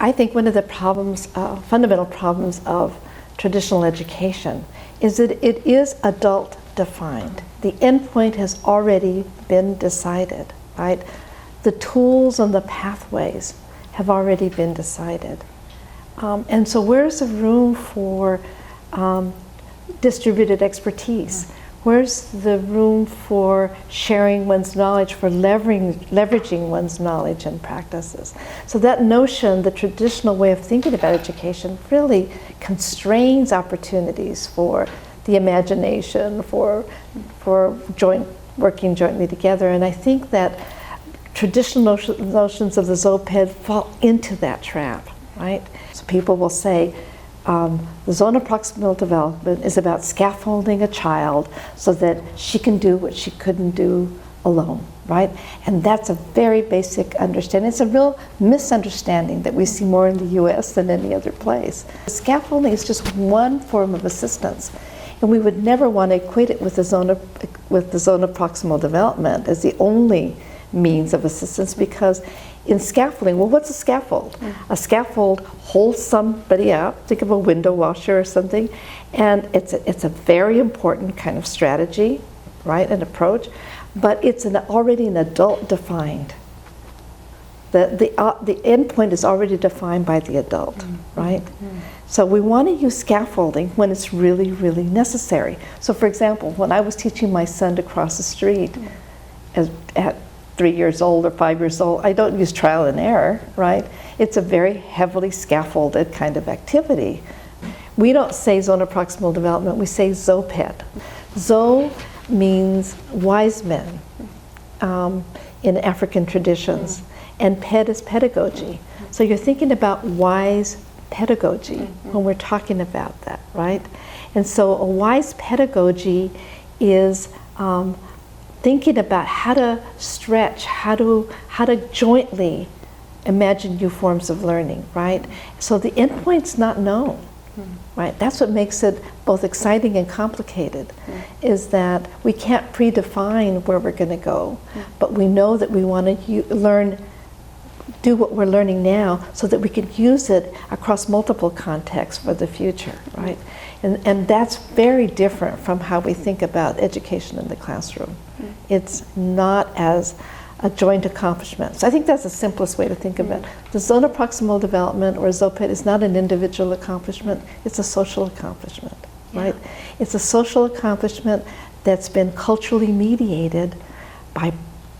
I think one of the problems, fundamental problems of traditional education is that it is adult defined. The endpoint has already been decided, right? The tools and the pathways have already been decided. And so where's the room for distributed expertise? Where's the room for sharing one's knowledge, for leveraging one's knowledge and practices? So that notion, the traditional way of thinking about education, really constrains opportunities for the imagination, for working jointly together. And I think that traditional notions of the ZOPD fall into that trap, right? So people will say, the zone of proximal development is about scaffolding a child so that she can do what she couldn't do alone, right? And that's a very basic understanding. It's a real misunderstanding that we see more in the US than any other place. Scaffolding is just one form of assistance, and we would never want to equate it with the zone of proximal development as the only means of assistance, because in scaffolding, well, what's a scaffold? A scaffold holds somebody up. Think of a window washer or something, and it's a very important kind of strategy, right, an approach, but it's already an adult defined. The end point is already defined by the adult, right? So we want to use scaffolding when it's really, really necessary. So for example, when I was teaching my son to cross the street at 3 years old or 5 years old, I don't use trial and error, right? It's a very heavily scaffolded kind of activity. We don't say zone of proximal development, we say ZOPD. ZO means wise men in African traditions, and PED is pedagogy. So you're thinking about wise pedagogy when we're talking about that, right? And so a wise pedagogy is thinking about how to stretch, how to jointly imagine new forms of learning, right? So the endpoint's not known, right? That's what makes it both exciting and complicated, is that we can't predefine where we're going to go, but we know that we want to do what we're learning now so that we can use it across multiple contexts for the future, right? And that's very different from how we think about education in the classroom. It's not as a joint accomplishment. So I think that's the simplest way to think about it. The zone of proximal development, or ZOPD, is not an individual accomplishment, it's a social accomplishment, right? It's a social accomplishment that's been culturally mediated by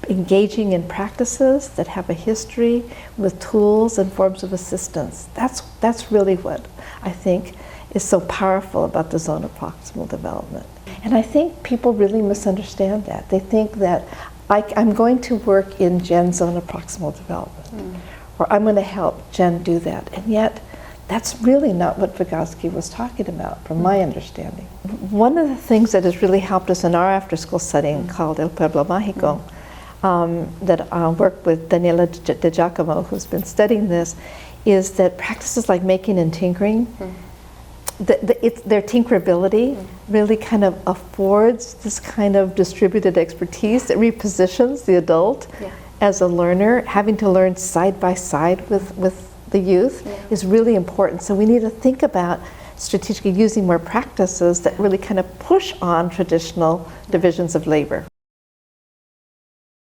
engaging in practices that have a history with tools and forms of assistance. That's really what I think is so powerful about the zone of proximal development. And I think people really misunderstand that. They think that I'm going to work in Jen's zone of proximal development, or I'm going to help Jen do that. And yet, that's really not what Vygotsky was talking about, from my understanding. One of the things that has really helped us in our after-school setting, called El Pueblo Mágico, that I work with Daniela De Giacomo, who's been studying this, is that practices like making and tinkering, their tinkerability really kind of affords this kind of distributed expertise that repositions the adult as a learner. Having to learn side by side with the youth is really important. So we need to think about strategically using more practices that really kind of push on traditional divisions of labor.